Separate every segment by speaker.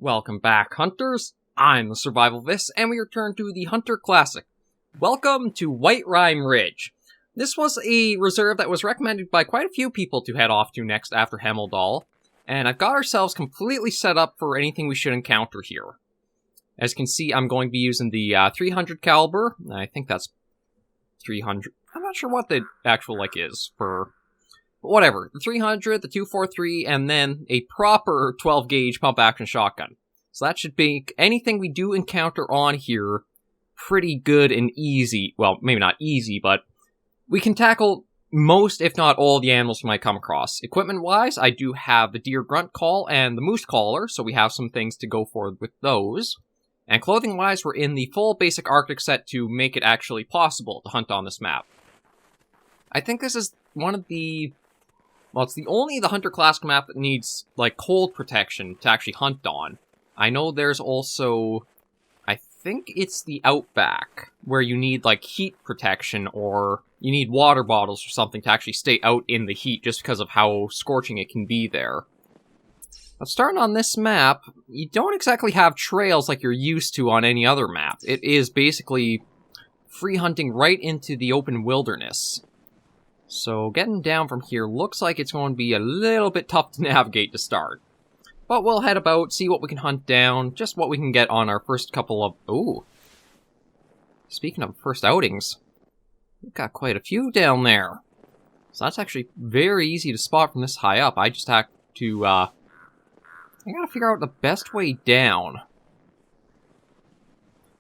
Speaker 1: Welcome back, hunters. I'm the SurvivalVis, and we return to the Hunter Classic. Welcome to Whiterime Ridge. This was a reserve that was recommended by quite a few people to head off to next after Hemeldal, and I've got ourselves completely set up for anything we should encounter here. As you can see, I'm going to be using the 300 caliber. I think that's 300. I'm not sure what the actual is for. But whatever, the 300, the 243, and then a proper 12-gauge pump-action shotgun. So that should make anything we do encounter on here pretty good and easy. Well, maybe not easy, but we can tackle most, if not all, the animals we might come across. Equipment-wise, I do have the deer grunt call and the moose caller, so we have some things to go for with those. And clothing-wise, we're in the full basic Arctic set to make it actually possible to hunt on this map. I think this is one of the... Well, it's the Hunter Classic map that needs, cold protection to actually hunt on. I know there's also... I think it's the Outback, where you need, heat protection, or you need water bottles or something to actually stay out in the heat just because of how scorching it can be there. But starting on this map, you don't exactly have trails like you're used to on any other map. It is basically free hunting right into the open wilderness. So getting down from here looks like it's going to be a little bit tough to navigate to start. But we'll head about, see what we can hunt down, just what we can get on our first couple of... Ooh. Speaking of first outings, we've got quite a few down there. So that's actually very easy to spot from this high up. I just have to, I gotta figure out the best way down.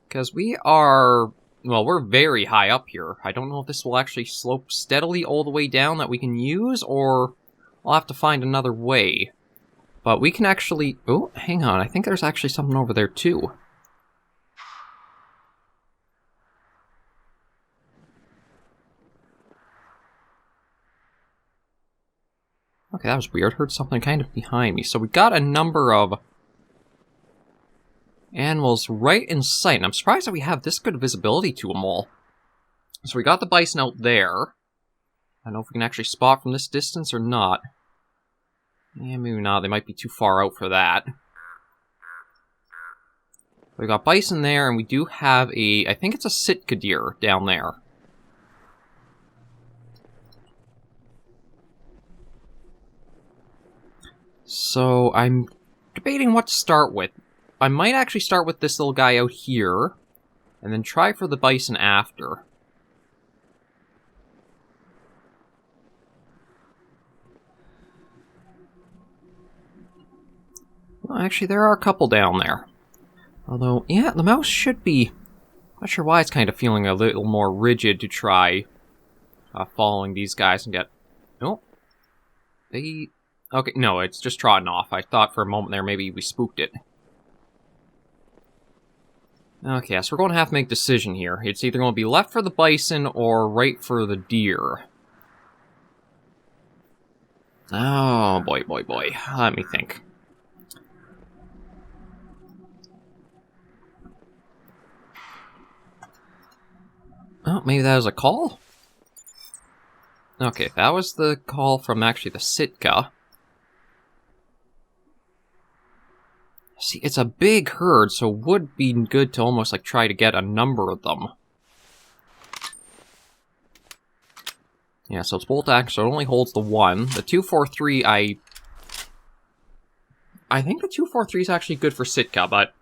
Speaker 1: Because we are... Well, we're very high up here. I don't know if this will actually slope steadily all the way down that we can use, or I'll have to find another way. But we can actually... Oh, hang on. I think there's actually something over there, too. Okay, that was weird. Heard something kind of behind me. So we got a number of animals right in sight, and I'm surprised that we have this good visibility to them all. So we got the bison out there. I don't know if we can actually spot from this distance or not. Yeah, maybe not. They might be too far out for that. We got bison there, and we do have a... I think it's a Sitka deer down there. So I'm debating what to start with. I might actually start with this little guy out here, and then try for the bison after. Well, actually, there are a couple down there. Although, yeah, the mouse should be... Not sure why it's kind of feeling a little more rigid to try following these guys and get... Oh. They... Okay, no, it's just trotting off. I thought for a moment there maybe we spooked it. Okay, so we're going to have to make a decision here. It's either going to be left for the bison or right for the deer. Oh, boy, boy, boy. Let me think. Oh, maybe that was a call? Okay, that was the call from actually the Sitka. See, it's a big herd, so it would be good to almost, try to get a number of them. Yeah, so it's bolt action, so it only holds the one. The 243, I think the 243 is actually good for Sitka, but...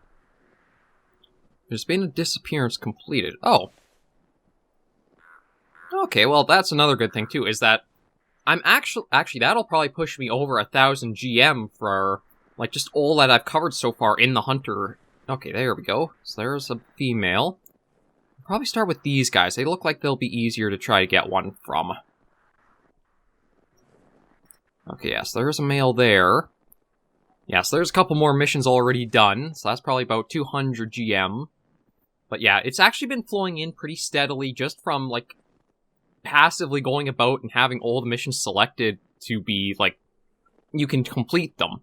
Speaker 1: There's been a disappearance completed. Oh. Okay, well, that's another good thing, too, is that I'm actually, that'll probably push me over 1,000 GM for... just all that I've covered so far in the Hunter. Okay, there we go. So there's a female. I'll probably start with these guys. They look like they'll be easier to try to get one from. Okay, yes, there's a male there. Yes, there's a couple more missions already done, so that's probably about 200 GM. But yeah, it's actually been flowing in pretty steadily just from, passively going about and having all the missions selected to be, you can complete them.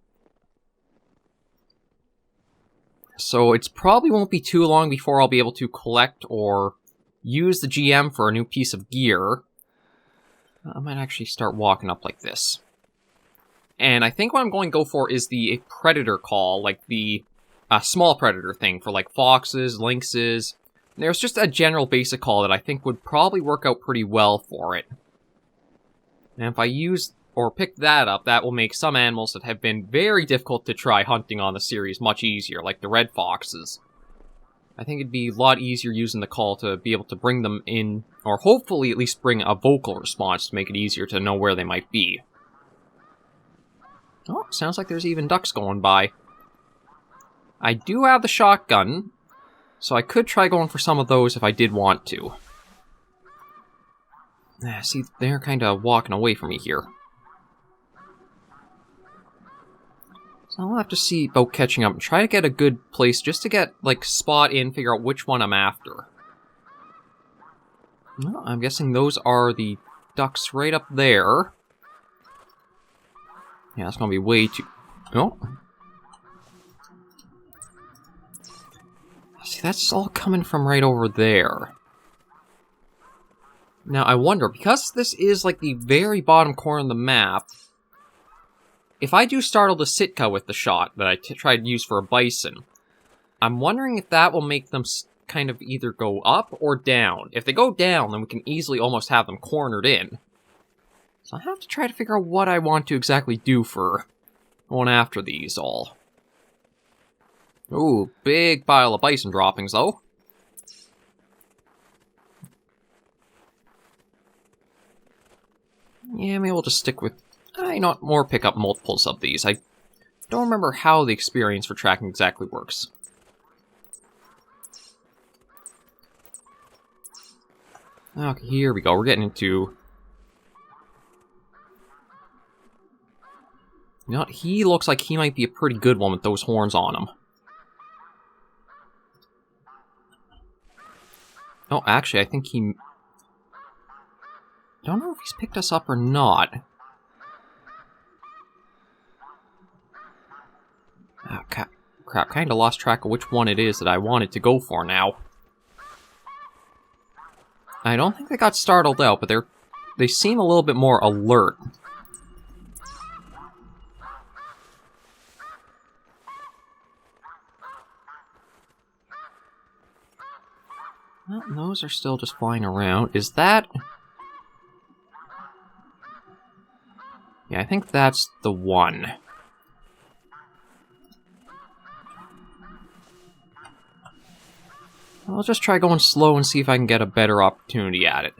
Speaker 1: So it's probably won't be too long before I'll be able to collect or use the GM for a new piece of gear. I might actually start walking up like this. And I think what I'm going to go for is the Predator call, a small predator thing for like foxes, lynxes. There's just a general basic call that I think would probably work out pretty well for it. And if I use or pick that up, that will make some animals that have been very difficult to try hunting on the series much easier, like the red foxes. I think it'd be a lot easier using the call to be able to bring them in, or hopefully at least bring a vocal response to make it easier to know where they might be. Oh, sounds like there's even ducks going by. I do have the shotgun, so I could try going for some of those if I did want to. See, they're kind of walking away from me here. So I'll have to see about catching up and try to get a good place just to get, like, spot in, figure out which one I'm after. Well, I'm guessing those are the ducks right up there. Yeah, that's gonna be way too... Oh. See, that's all coming from right over there. Now, I wonder, because this is, like, the very bottom corner of the map, if I do startle the Sitka with the shot that I tried to use for a bison, I'm wondering if that will make them kind of either go up or down. If they go down, then we can easily almost have them cornered in. So I have to try to figure out what I want to exactly do for going after these all. Ooh, big pile of bison droppings, though. Yeah, maybe we'll just stick with... not more pick up multiples of these. I don't remember how the experience for tracking exactly works. Okay, here we go. We're getting into... You know what? He looks like he might be a pretty good one with those horns on him. Oh, actually, I think he... Don't know if he's picked us up or not. Oh, crap, kinda lost track of which one it is that I wanted to go for now. I don't think they got startled out, but they seem a little bit more alert. Well, those are still just flying around. Is that... Yeah, I think that's the one. I'll just try going slow and see if I can get a better opportunity at it.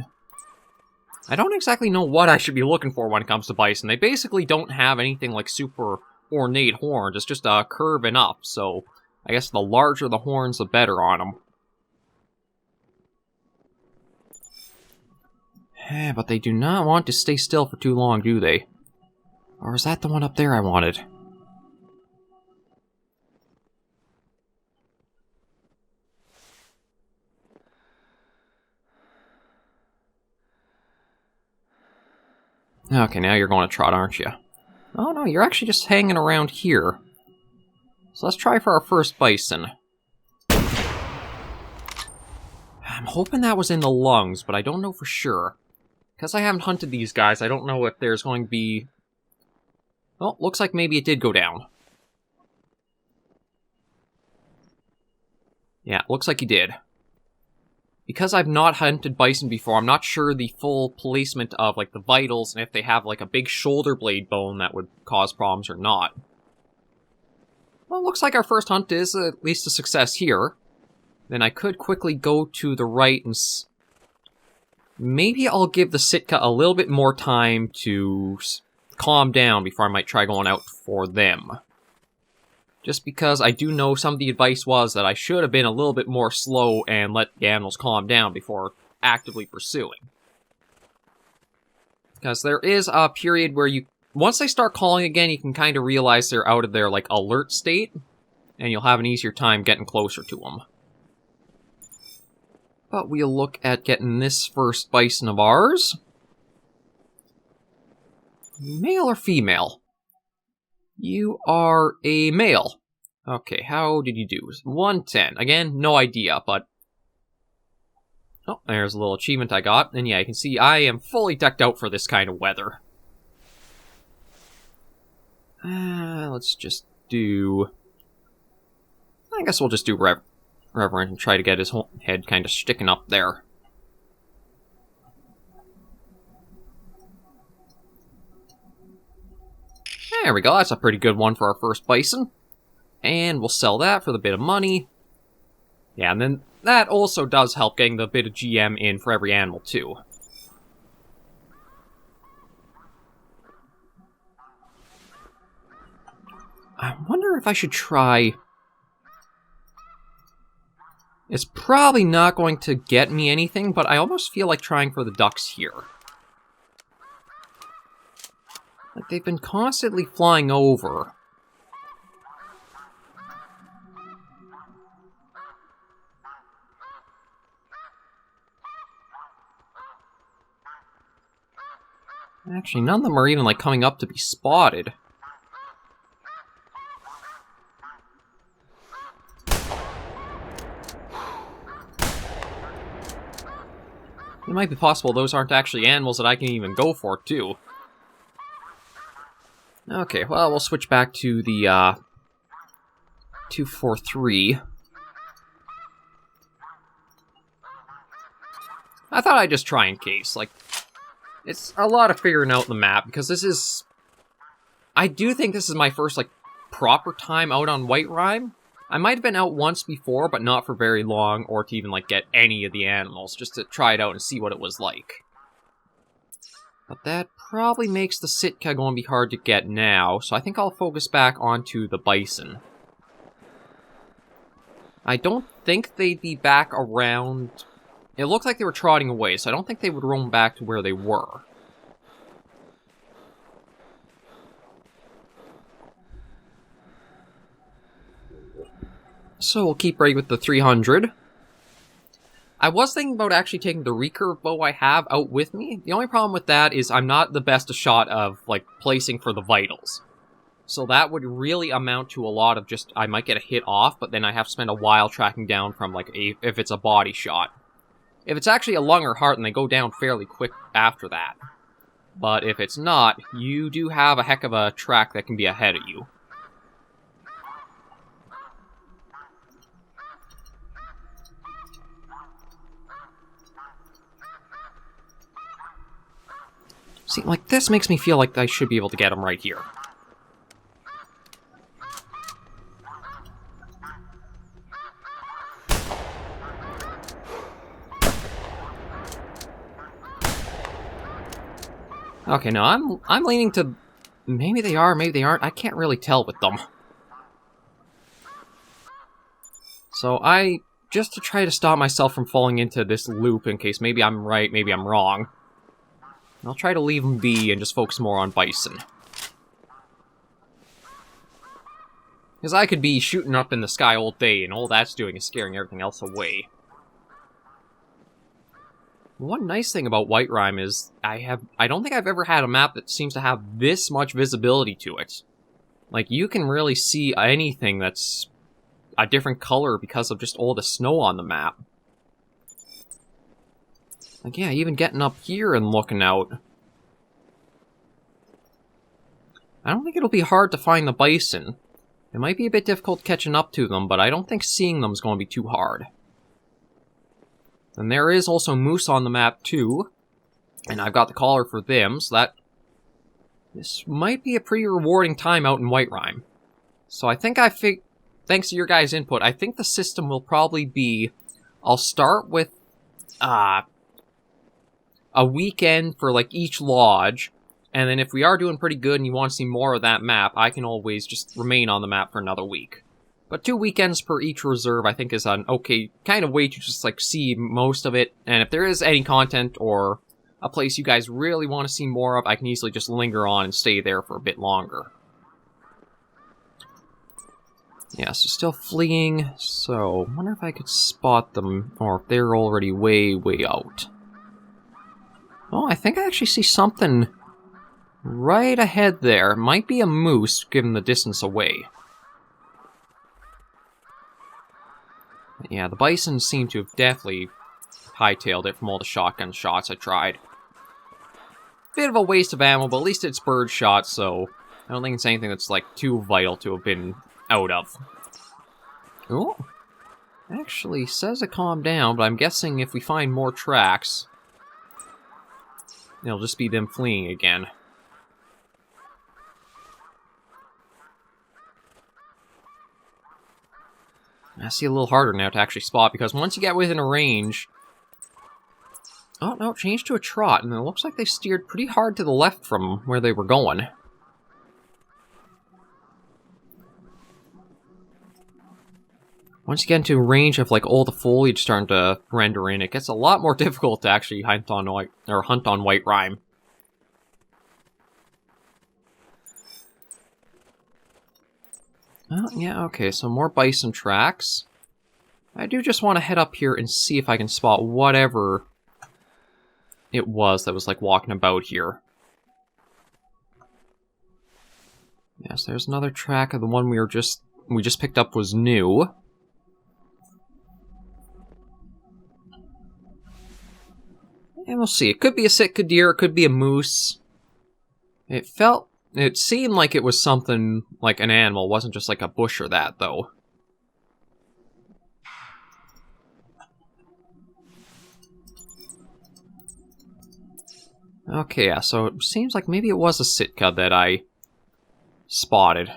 Speaker 1: I don't exactly know what I should be looking for when it comes to bison. They basically don't have anything like super ornate horns. It's just curving up, so I guess the larger the horns, the better on them. But they do not want to stay still for too long, do they? Or is that the one up there I wanted? Okay, now you're going to trot, aren't you? Oh no, you're actually just hanging around here. So let's try for our first bison. I'm hoping that was in the lungs, but I don't know for sure. Because I haven't hunted these guys, I don't know if there's going to be... Well, looks like maybe it did go down. Yeah, looks like he did. Because I've not hunted bison before, I'm not sure the full placement of, like, the vitals, and if they have, like, a big shoulder blade bone that would cause problems or not. Well, looks like our first hunt is at least a success here. Then I could quickly go to the right and... Maybe I'll give the Sitka a little bit more time to calm down before I might try going out for them. Just because I do know some of the advice was that I should have been a little bit more slow and let the animals calm down before actively pursuing. Because there is a period where you... Once they start calling again, you can kind of realize they're out of their, like, alert state, and you'll have an easier time getting closer to them. But we'll look at getting this first bison of ours. Male or female? You are a male. Okay, how did you do? 110. Again, no idea, but... Oh, there's a little achievement I got. And yeah, you can see I am fully decked out for this kind of weather. Let's just do... I guess we'll just do Reverend and try to get his whole head kind of sticking up there. There we go, that's a pretty good one for our first bison. And we'll sell that for the bit of money. Yeah, and then that also does help getting the bit of GM in for every animal, too. I wonder if I should try... It's probably not going to get me anything, but I almost feel like trying for the ducks here. Like, they've been constantly flying over. Actually, none of them are even, like, coming up to be spotted. It might be possible those aren't actually animals that I can even go for, too. Okay, well, we'll switch back to the, 243. I thought I'd just try in case, like... It's a lot of figuring out the map, because this is... I do think this is my first, like, proper time out on Whiterime. I might have been out once before, but not for very long, or to even, like, get any of the animals, just to try it out and see what it was like. But that probably makes the Sitka going to be hard to get now, so I think I'll focus back onto the Bison. I don't think they'd be back around... It looked like they were trotting away, so I don't think they would roam back to where they were. So we'll keep right with the 300. I was thinking about actually taking the recurve bow I have out with me. The only problem with that is I'm not the best shot of, like, placing for the vitals. So that would really amount to a lot of just, I might get a hit off, but then I have to spend a while tracking down from, like, if it's a body shot. If it's actually a lung or heart, then they go down fairly quick after that. But if it's not, you do have a heck of a track that can be ahead of you. See, like, this makes me feel like I should be able to get him right here. Okay, now I'm leaning to... Maybe they are, maybe they aren't. I can't really tell with them. So just to try to stop myself from falling into this loop in case maybe I'm right, maybe I'm wrong, I'll try to leave them be and just focus more on Bison. Because I could be shooting up in the sky all day, and all that's doing is scaring everything else away. One nice thing about Whiterime is I don't think I've ever had a map that seems to have this much visibility to it. Like, you can really see anything that's a different color because of just all the snow on the map. Like, yeah, even getting up here and looking out. I don't think it'll be hard to find the Bison. It might be a bit difficult catching up to them, but I don't think seeing them is going to be too hard. And there is also moose on the map, too. And I've got the collar for them, so this might be a pretty rewarding time out in Whiterime. So I think thanks to your guys' input, I think the system will probably be... I'll start with, a weekend for, like, each lodge. And then if we are doing pretty good and you want to see more of that map, I can always just remain on the map for another week. But 2 weekends per each reserve, I think, is an okay kind of way to just, like, see most of it. And if there is any content or a place you guys really want to see more of, I can easily just linger on and stay there for a bit longer. Yeah, so still fleeing. So, I wonder if I could spot them, or if they're already way, way out. Oh, I think I actually see something right ahead there. Might be a moose, given the distance away. Yeah, the Bison seem to have definitely hightailed it from all the shotgun shots I tried. Bit of a waste of ammo, but at least it's bird shot, so I don't think it's anything that's, like, too vital to have been out of. Oh, actually says to calm down, but I'm guessing if we find more tracks, it'll just be them fleeing again. I see a little harder now to actually spot, because once you get within a range... Oh, no, it changed to a trot, and it looks like they steered pretty hard to the left from where they were going. Once you get into range of, like, all the foliage starting to render in, it gets a lot more difficult to actually hunt on Whiterime. Oh, yeah, okay, so more bison tracks. I do just want to head up here and see if I can spot whatever it was that was, like, walking about here. Yes, there's another track of the one we just picked up was new. And we'll see. It could be a Sitka deer, it could be a moose. It seemed like it was something like an animal, it wasn't just like a bush or that, though. Okay, yeah, so it seems like maybe it was a Sitka that I spotted.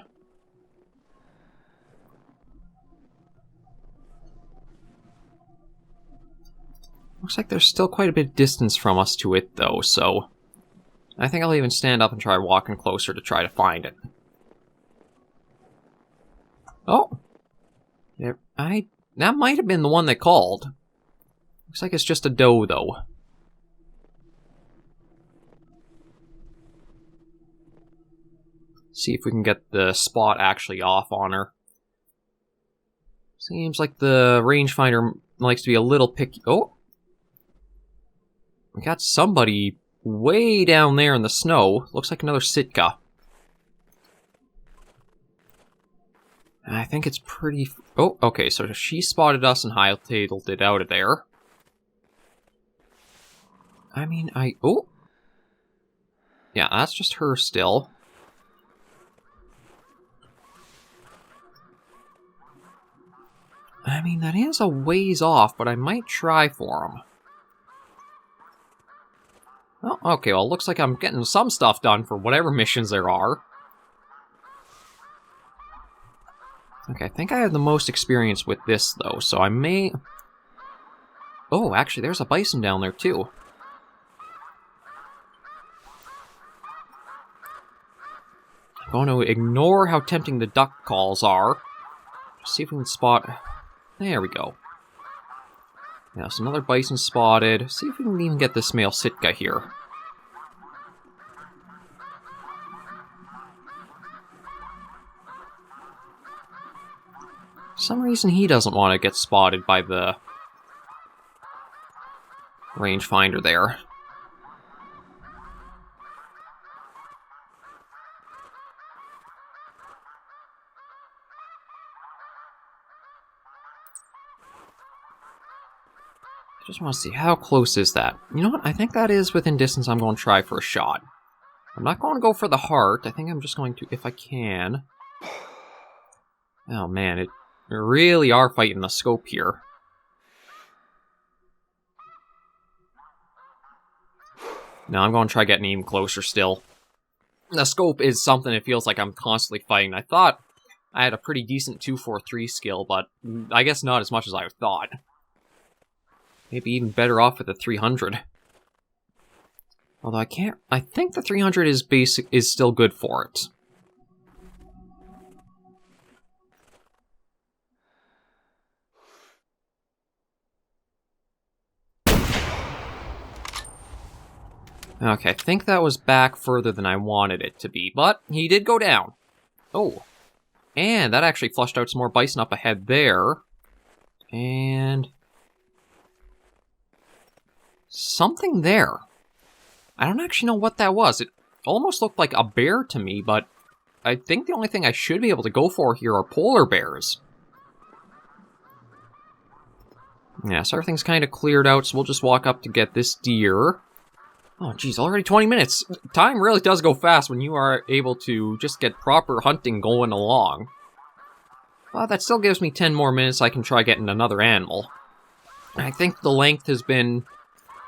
Speaker 1: Looks like there's still quite a bit of distance from us to it, though, so... I think I'll even stand up and try walking closer to try to find it. Oh! That might have been the one they called. Looks like it's just a doe, though. See if we can get the spot actually off on her. Seems like the rangefinder likes to be a little picky. Oh! We got somebody way down there in the snow. Looks like another Sitka. I think it's pretty... Oh, okay, so she spotted us and hightailed it out of there. I mean, Oh! Yeah, that's just her still. I mean, that is a ways off, but I might try for him. Oh, okay, well, it looks like I'm getting some stuff done for whatever missions there are. Okay, I think I have the most experience with this, though, so I may... Oh, actually, there's a bison down there, too. I'm going to ignore how tempting the duck calls are. See if we can spot... There we go. Yes, another bison spotted. See if we can even get this male Sitka here. For some reason he doesn't want to get spotted by the rangefinder there. Just want to see, how close is that? You know what? I think that is within distance. I'm going to try for a shot. I'm not going to go for the heart. I think I'm just going to, if I can. Oh man, we really are fighting the scope here. Now I'm going to try getting even closer still. The scope is something it feels like I'm constantly fighting. I thought I had a pretty decent 2-4-3 skill, but I guess not as much as I thought. Maybe even better off with the 300. Although I think the 300 is still good for it. Okay, I think that was back further than I wanted it to be, but he did go down. Oh, and that actually flushed out some more bison up ahead there. And... something there. I don't actually know what that was. It almost looked like a bear to me, but I think the only thing I should be able to go for here are polar bears. Yeah, so everything's kind of cleared out, so we'll just walk up to get this deer. Oh, geez, already 20 minutes. Time really does go fast when you are able to just get proper hunting going along. Well, that still gives me 10 more minutes. I can try getting another animal. I think the length has been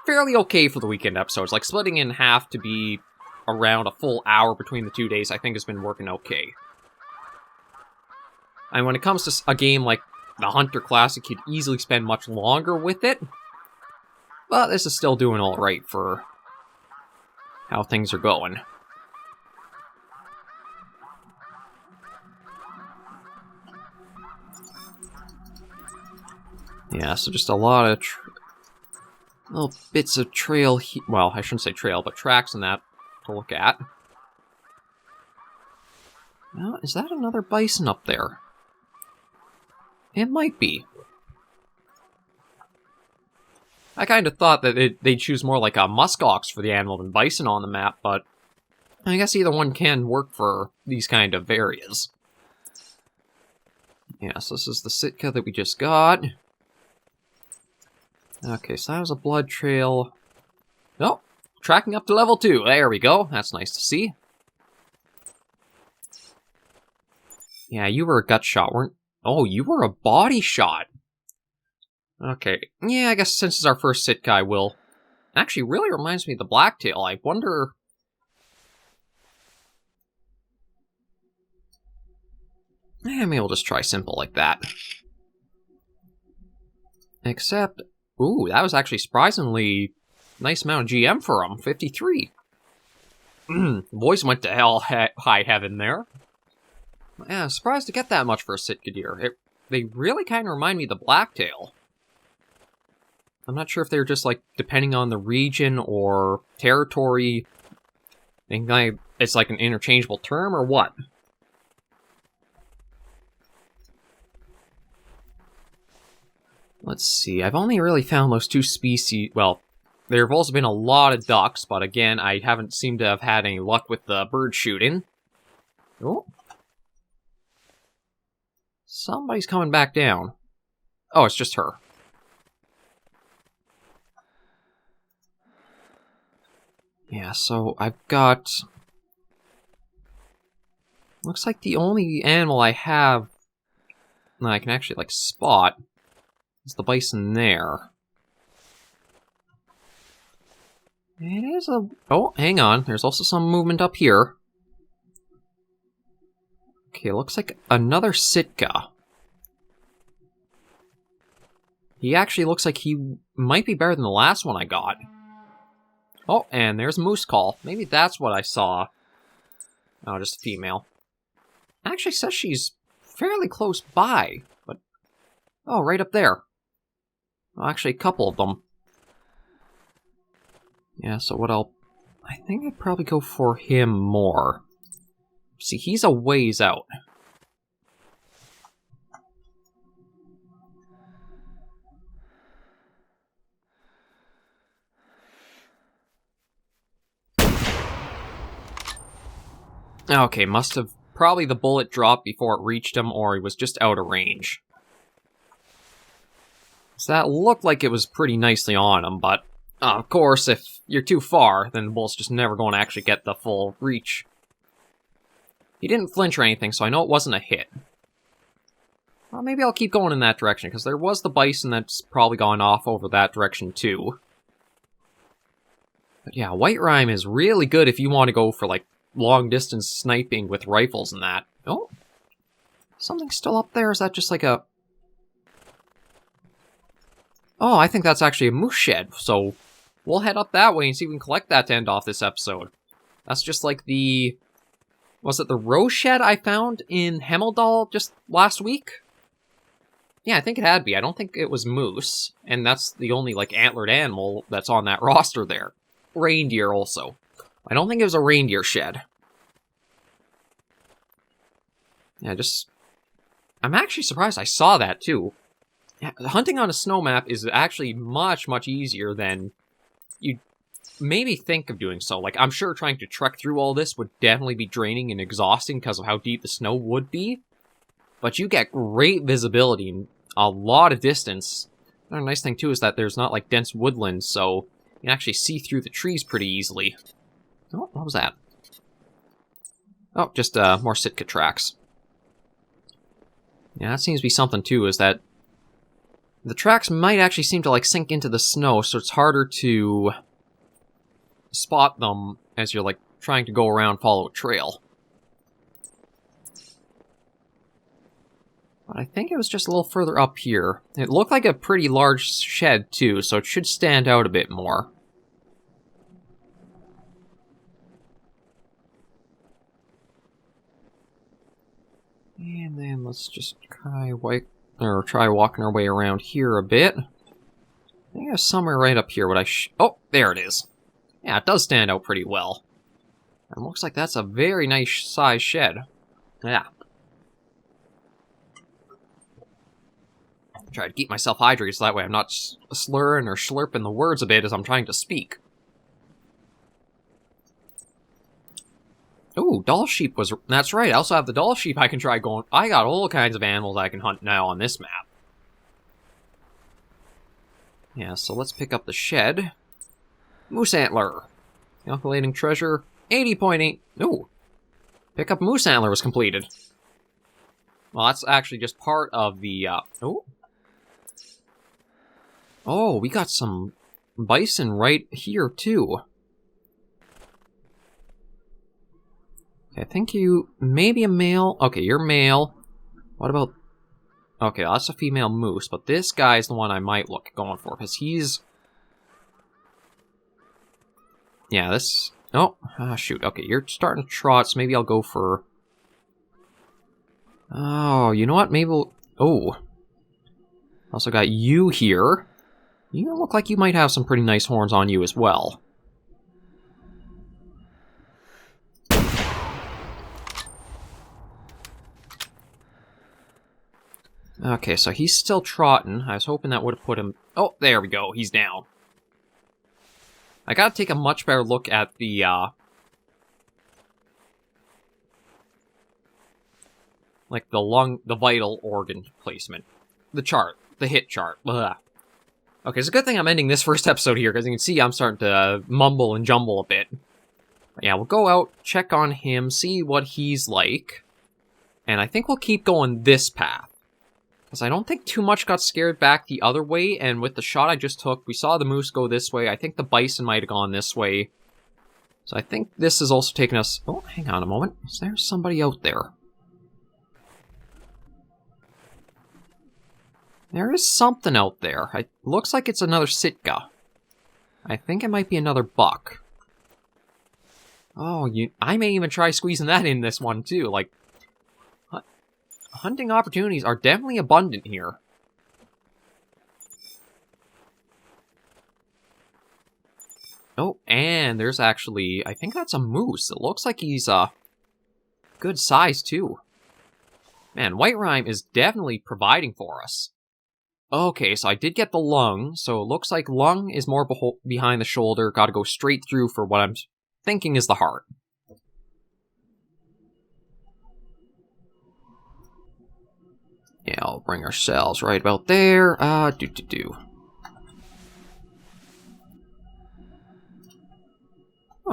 Speaker 1: fairly okay for the weekend episodes. Like, splitting in half to be around a full hour between the 2 days, I think has been working okay. And when it comes to a game like the Hunter Classic, you'd easily spend much longer with it. But this is still doing alright for how things are going. Yeah, so just a lot of little bits of trail, well, I shouldn't say trail, but tracks and that to look at. Now, is that another bison up there? It might be. I kind of thought that they'd choose more like a muskox for the animal than bison on the map, but I guess either one can work for these kind of areas. Yeah, so this is the Sitka that we just got. Okay, so that was a blood trail. Oh, tracking up to level 2. There we go. That's nice to see. Yeah, you were a gut shot, weren't... Oh, you were a body shot. Okay, yeah, I guess since it's our first Sitka, I will. Actually, really reminds me of the blacktail. I wonder... maybe we'll just try simple like that. Except... Ooh, that was actually surprisingly nice amount of GM for him. 53. Boys went to high heaven there. Yeah, surprised to get that much for a Sitka deer. They really kind of remind me of the blacktail. I'm not sure if they're just, like, depending on the region or territory. I think it's like an interchangeable term or what. Let's see, I've only really found those 2 species. Well, there have also been a lot of ducks, but again, I haven't seemed to have had any luck with the bird shooting. Oh. Somebody's coming back down. Oh, it's just her. Yeah, so I've got... looks like the only animal I have that I can actually, like, spot is the bison there. It is a... oh, hang on. There's also some movement up here. Okay, looks like another Sitka. He actually looks like he might be better than the last one I got. Oh, and there's a moose call. Maybe that's what I saw. Oh, just a female. Actually says she's fairly close by, but... oh, right up there. Well, actually, a couple of them. Yeah, so what I think I'd probably go for him more. See, he's a ways out. Okay, must have... probably the bullet dropped before it reached him, or he was just out of range. So that looked like it was pretty nicely on him, but... of course, if you're too far, then the bullet's just never going to actually get the full reach. He didn't flinch or anything, so I know it wasn't a hit. Well, maybe I'll keep going in that direction, because there was the bison that's probably gone off over that direction, too. But yeah, Whiterime is really good if you want to go for, like, long-distance sniping with rifles and that. Oh, something's still up there? Is that just like a... oh, I think that's actually a moose shed, so we'll head up that way and see if we can collect that to end off this episode. That's just like the... was it the rose shed I found in Hemeldal just last week? Yeah, I think it had to be. I don't think it was moose, and that's the only, like, antlered animal that's on that roster there. Reindeer also. I don't think it was a reindeer shed. Yeah, just... I'm actually surprised I saw that, too. Yeah, hunting on a snow map is actually much, much easier than you'd maybe think of doing so. Like, I'm sure trying to trek through all this would definitely be draining and exhausting because of how deep the snow would be. But you get great visibility and a lot of distance. Another nice thing, too, is that there's not, like, dense woodland, so you can actually see through the trees pretty easily. Oh, what was that? Oh, just more Sitka tracks. Yeah, that seems to be something too, is that the tracks might actually seem to like sink into the snow, so it's harder to spot them as you're like trying to go around follow a trail. But I think it was just a little further up here. It looked like a pretty large shed too, so it should stand out a bit more. And then let's just try walking our way around here a bit. I think there's somewhere right up here. Oh, there it is. Yeah, it does stand out pretty well. And looks like that's a very nice size shed. Yeah. Try to keep myself hydrated so that way I'm not slurring or slurping the words a bit as I'm trying to speak. Ooh, doll sheep was... That's right, I also have the doll sheep I can try going... I got all kinds of animals I can hunt now on this map. Yeah, so let's pick up the shed. Moose antler. Calculating treasure. 80.8... Ooh. Pick up moose antler was completed. Well, that's actually just part of the... Oh. Oh, we got some bison right here, too. I think you... Maybe a male... Okay, you're male. What about... Okay, that's a female moose, but this guy's the one I might look going for, because he's... Yeah, this... Oh, shoot. Okay, you're starting to trot, so maybe I'll go for... Oh, you know what? Maybe we'll... Oh. Also got you here. You look like you might have some pretty nice horns on you as well. Okay, so he's still trotting. I was hoping that would have put him... Oh, there we go. He's down. I gotta take a much better look at the, like, the vital organ placement. The chart. The hit chart. Ugh. Okay, it's a good thing I'm ending this first episode here, because you can see I'm starting to mumble and jumble a bit. But yeah, we'll go out, check on him, see what he's like. And I think we'll keep going this path. Because I don't think too much got scared back the other way, and with the shot I just took, we saw the moose go this way. I think the bison might have gone this way. So I think this is also taking us... Oh, hang on a moment. Is there somebody out there? There is something out there. It looks like it's another Sitka. I think it might be another buck. Oh, I may even try squeezing that in this one, too. Like, hunting opportunities are definitely abundant here. Oh, and there's actually... I think that's a moose. It looks like he's, good size, too. Man, Whiterime is definitely providing for us. Okay, so I did get the lung, so it looks like lung is more behind the shoulder, gotta go straight through for what I'm thinking is the heart. Yeah, I'll bring ourselves right about there, Oh,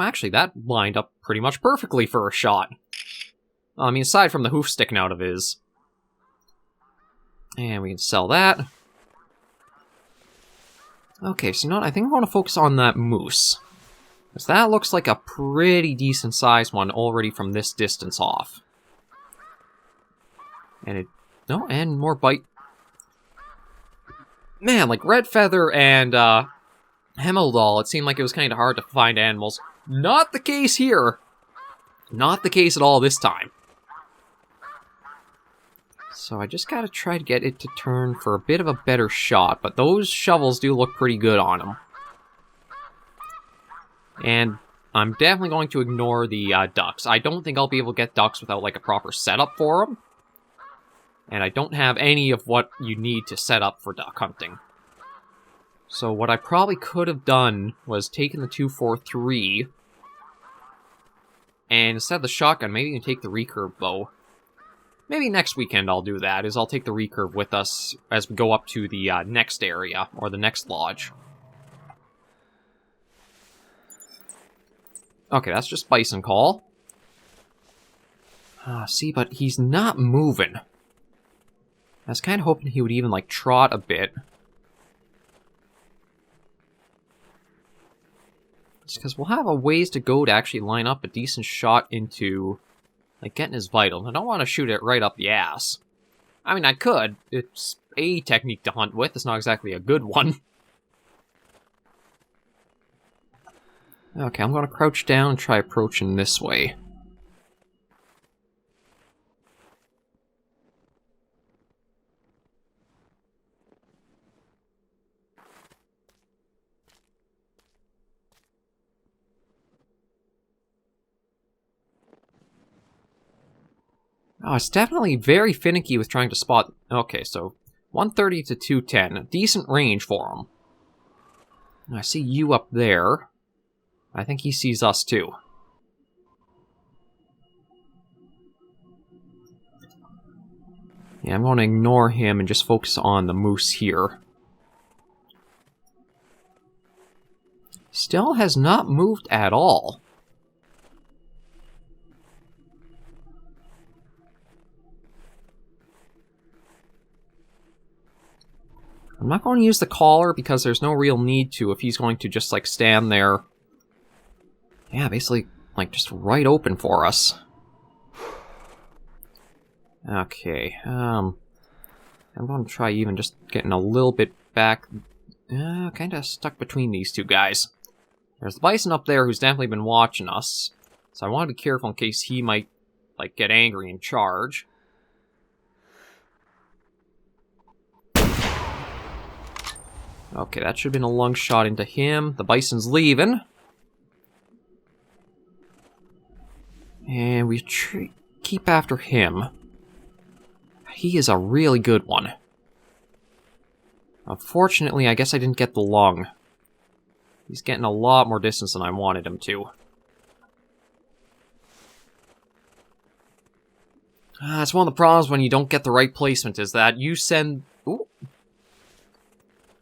Speaker 1: actually, that lined up pretty much perfectly for a shot. I mean, aside from the hoof sticking out of his. And we can sell that. Okay, so you know what? I think I want to focus on that moose. Because that looks like a pretty decent sized one already from this distance off. And it... No, and more bite. Man, like Red Feather and Hemeldal, it seemed like it was kind of hard to find animals. Not the case here. Not the case at all this time. So I just gotta try to get it to turn for a bit of a better shot, but those shovels do look pretty good on them. And I'm definitely going to ignore the ducks. I don't think I'll be able to get ducks without like a proper setup for them. And I don't have any of what you need to set up for duck hunting. So what I probably could have done was taken the 243, and instead of the shotgun, maybe you can take the recurve bow. Maybe next weekend I'll do that, is I'll take the recurve with us as we go up to the next area, or the next lodge. Okay, that's just Bison call. See, but he's not moving. I was kind of hoping he would even, like, trot a bit. Just because we'll have a ways to go to actually line up a decent shot into, like, getting his vitals. I don't want to shoot it right up the ass. I mean, I could. It's a technique to hunt with. It's not exactly a good one. Okay, I'm going to crouch down and try approaching this way. Oh, it's definitely very finicky with trying to spot... Okay, so 130 to 210. A decent range for him. I see you up there. I think he sees us too. Yeah, I'm going to ignore him and just focus on the moose here. Still has not moved at all. I'm not going to use the collar because there's no real need to if he's going to just, like, stand there. Yeah, basically, like, just right open for us. Okay, I'm going to try even just getting a little bit back. Kind of stuck between these two guys. There's the bison up there who's definitely been watching us. So I want to be careful in case he might, like, get angry and charge. Okay, that should have been a lung shot into him. The bison's leaving. And we keep after him. He is a really good one. Unfortunately, I guess I didn't get the lung. He's getting a lot more distance than I wanted him to. That's one of the problems when you don't get the right placement, is that you send... Ooh.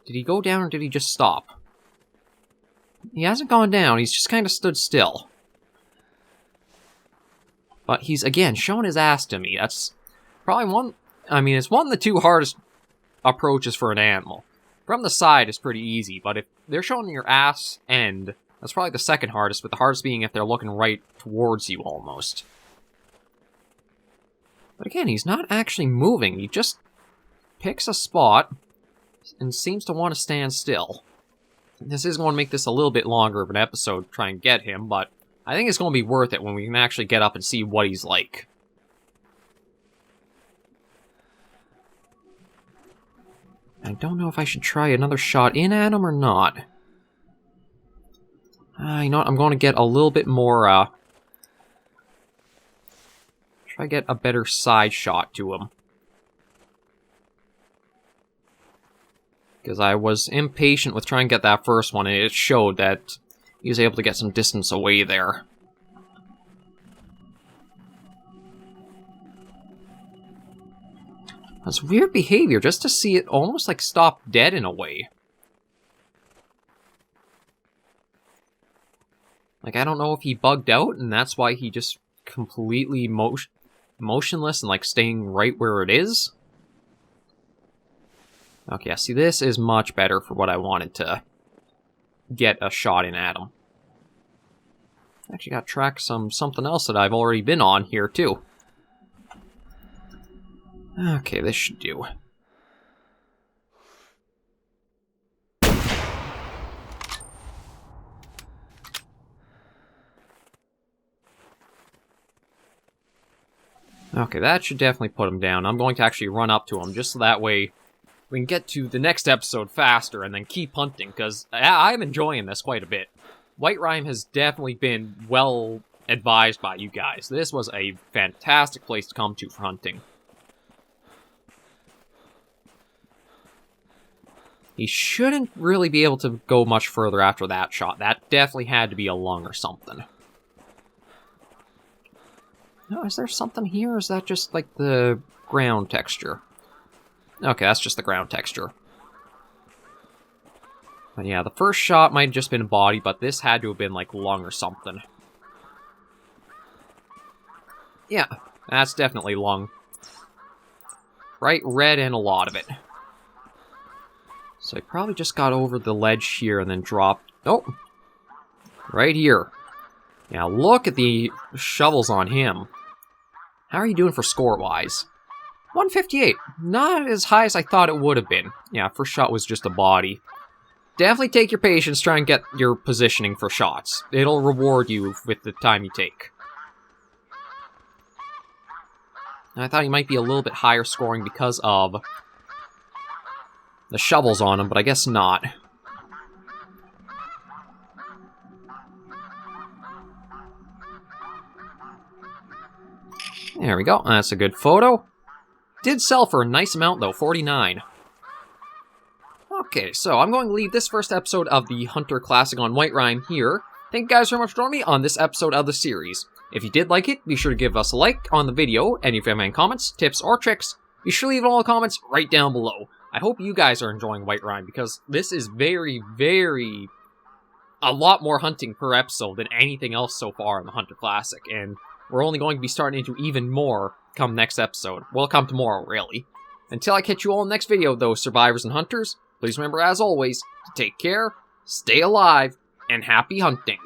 Speaker 1: Did he go down or did he just stop? He hasn't gone down, he's just kind of stood still. But he's, again, showing his ass to me. That's probably one... I mean, it's one of the two hardest approaches for an animal. From the side is pretty easy, but if they're showing your ass end, that's probably the second hardest, with the hardest being if they're looking right towards you, almost. But again, he's not actually moving. He just picks a spot and seems to want to stand still. This is going to make this a little bit longer of an episode to try and get him, but I think it's going to be worth it when we can actually get up and see what he's like. I don't know if I should try another shot in at him or not. You know what, I'm going to get a little bit more, try to get a better side shot to him. Because I was impatient with trying to get that first one, and it showed that he was able to get some distance away there. That's weird behavior, just to see it almost like stop dead in a way. Like, I don't know if he bugged out, and that's why he just completely motionless and, like, staying right where it is. Okay, see, this is much better for what I wanted to get a shot in at him. Actually got to track something else that I've already been on here, too. Okay, this should do. Okay, that should definitely put him down. I'm going to actually run up to him, just so that way we can get to the next episode faster and then keep hunting, because I'm enjoying this quite a bit. Whiterime has definitely been well advised by you guys. This was a fantastic place to come to for hunting. He shouldn't really be able to go much further after that shot. That definitely had to be a lung or something. No, is there something here, or is that just, like, the ground texture? Okay, that's just the ground texture. But yeah, the first shot might have just been body, but this had to have been, like, lung or something. Yeah, that's definitely lung. Bright red and a lot of it. So I probably just got over the ledge here and then dropped... Oh! Right here. Now look at the shovels on him. How are you doing for score-wise? 158. Not as high as I thought it would have been. Yeah, first shot was just a body. Definitely take your patience, try and get your positioning for shots. It'll reward you with the time you take. I thought he might be a little bit higher scoring because of the shovels on him, but I guess not. There we go, that's a good photo. Did sell for a nice amount though, 49. Okay, so I'm going to leave this first episode of the Hunter Classic on Whiterime here. Thank you guys very much for joining me on this episode of the series. If you did like it, be sure to give us a like on the video, and if you have any comments, tips, or tricks, be sure to leave all the comments right down below. I hope you guys are enjoying Whiterime, because this is a lot more hunting per episode than anything else so far in the Hunter Classic, and we're only going to be starting into even more come next episode. Well, come tomorrow, really. Until I catch you all in the next video, though, survivors and hunters, please remember, as always, to take care, stay alive, and happy hunting.